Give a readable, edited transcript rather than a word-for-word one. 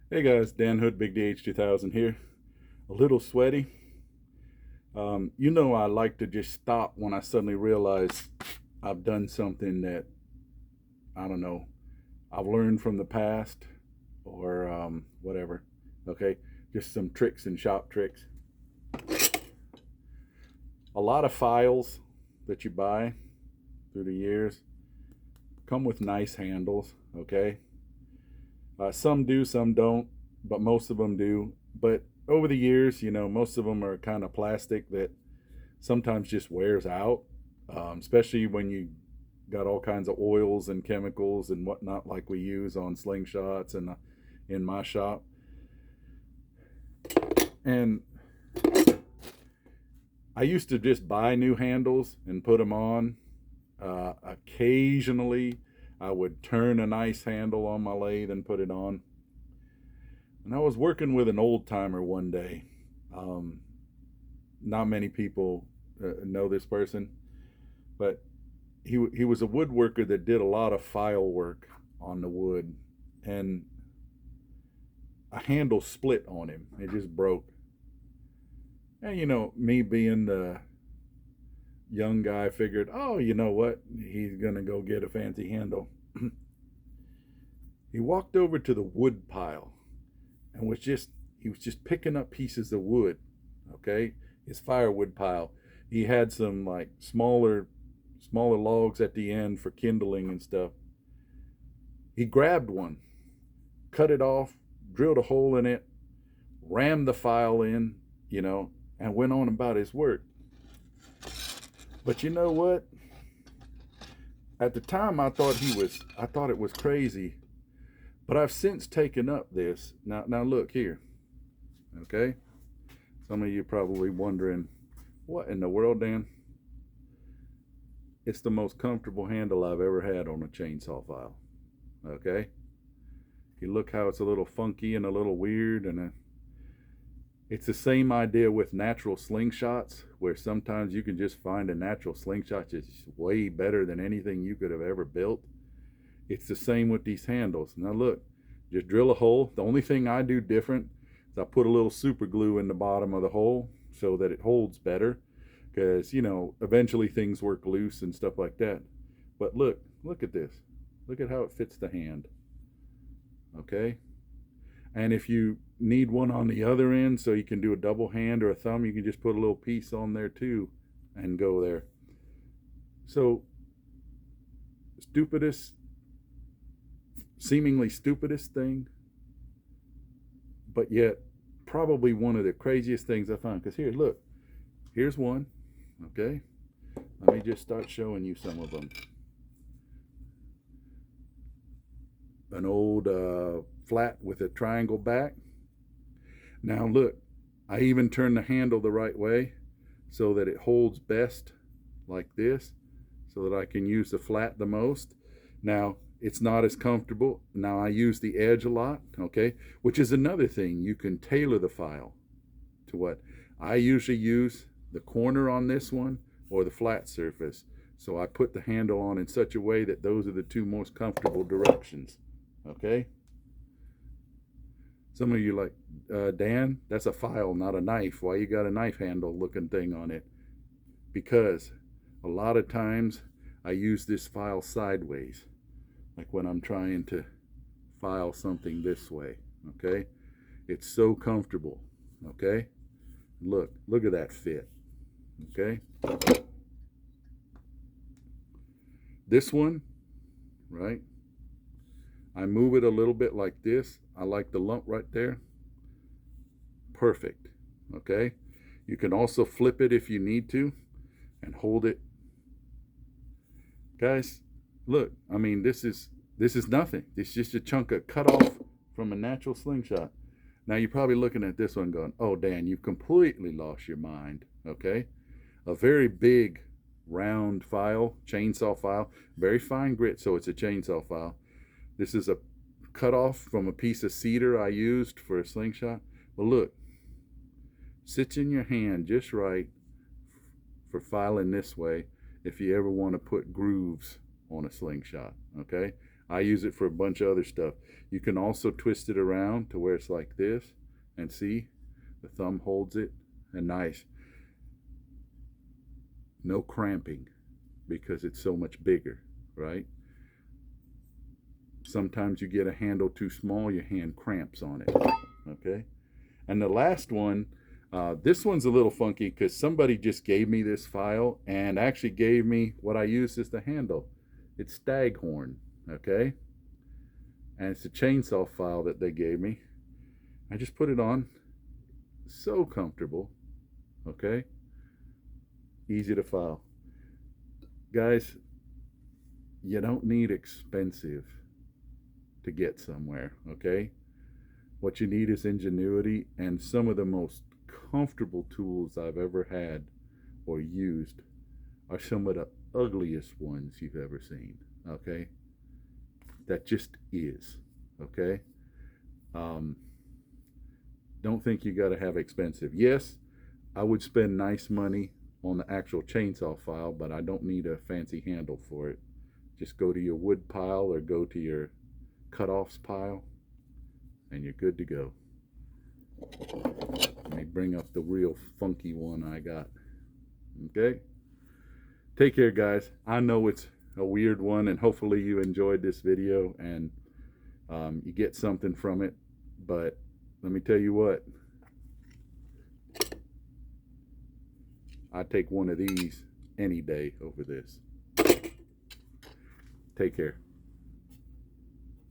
Hey guys, Dan Hood, Big DH 2000 here. A little sweaty. I like to just stop when I suddenly realize I've done something that, I don't know, I've learned from the past or whatever. Okay, just some tricks and shop tricks. A lot of files that you buy through the years come with nice handles. Okay, some do, some don't, but most of them do. But over the years, most of them are kind of plastic that sometimes just wears out, especially when you got all kinds of oils and chemicals and whatnot like we use on slingshots and in my shop. And I used to just buy new handles and put them on. Occasionally, I would turn a nice handle on my lathe and put it on. And I was working with an old timer one day. Um, Not many people know this person, but he was a woodworker that did a lot of file work on the wood, and a handle split on him. It just broke. And me being the young guy, figured, oh, you know what? He's gonna go get a fancy handle. He walked over to the wood pile and he was just picking up pieces of wood. Okay, his firewood pile. He had some like smaller logs at the end for kindling and stuff. He grabbed one, cut it off, drilled a hole in it, rammed the file in, and went on about his work. But you know what? At the time, I thought it was crazy. But I've since taken up this. Now look here. Okay? Some of you probably wondering, what in the world, Dan? It's the most comfortable handle I've ever had on a chainsaw file. Okay? You look how it's a little funky and a little weird, and it's the same idea with natural slingshots, where sometimes you can just find a natural slingshot that's way better than anything you could have ever built. It's the same with these handles. Now look, just drill a hole. The only thing I do different is I put a little super glue in the bottom of the hole so that it holds better, because eventually things work loose and stuff like that. But look at this. Look at how it fits the hand. Okay? And if you need one on the other end so you can do a double hand or a thumb, you can just put a little piece on there too and go there. So, stupidest, seemingly stupidest thing, but yet probably one of the craziest things I found. Because here, look, here's one. Okay? Let me just start showing you some of them. An old flat with a triangle back. Now look, I even turn the handle the right way so that it holds best like this, so that I can use the flat the most. Now it's not as comfortable. Now I use the edge a lot, okay? Which is another thing. You can tailor the file to what I usually use, the corner on this one or the flat surface. So I put the handle on in such a way that those are the two most comfortable directions, okay? Some of you like, Dan, that's a file, not a knife. Why you got a knife handle looking thing on it? Because a lot of times I use this file sideways, like when I'm trying to file something this way, okay? It's so comfortable, okay? Look at that fit, okay? This one, right? I move it a little bit like this. I like the lump right there. Perfect, okay? You can also flip it if you need to and hold it. Guys, look, I mean, this is nothing. It's just a chunk of cut off from a natural slingshot. Now you're probably looking at this one going, oh, Dan, you've completely lost your mind, okay? A very big round file, chainsaw file, very fine grit, so it's a chainsaw file. This is a cut off from a piece of cedar I used for a slingshot. But look, sits in your hand just right for filing this way if you ever want to put grooves on a slingshot, okay? I use it for a bunch of other stuff. You can also twist it around to where it's like this, and see, the thumb holds it, and nice. No cramping because it's so much bigger, right? Sometimes you get a handle too small, your hand cramps on it, okay? And the last one, this one's a little funky because somebody just gave me this file and actually gave me what I use as the handle. It's Staghorn, okay? And it's a chainsaw file that they gave me. I just put it on. So comfortable, okay? Easy to file. Guys, you don't need expensive to get somewhere, okay? What you need is ingenuity, and some of the most comfortable tools I've ever had or used are some of the ugliest ones you've ever seen, okay? That just is, okay? Don't think you got to have expensive. Yes, I would spend nice money on the actual chainsaw file, but I don't need a fancy handle for it. Just go to your wood pile or go to your cut-offs pile, and you're good to go. Let me bring up the real funky one I got. Okay? Take care, guys. I know it's a weird one, and hopefully you enjoyed this video and you get something from it. But let me tell you what. I take one of these any day over this. Take care.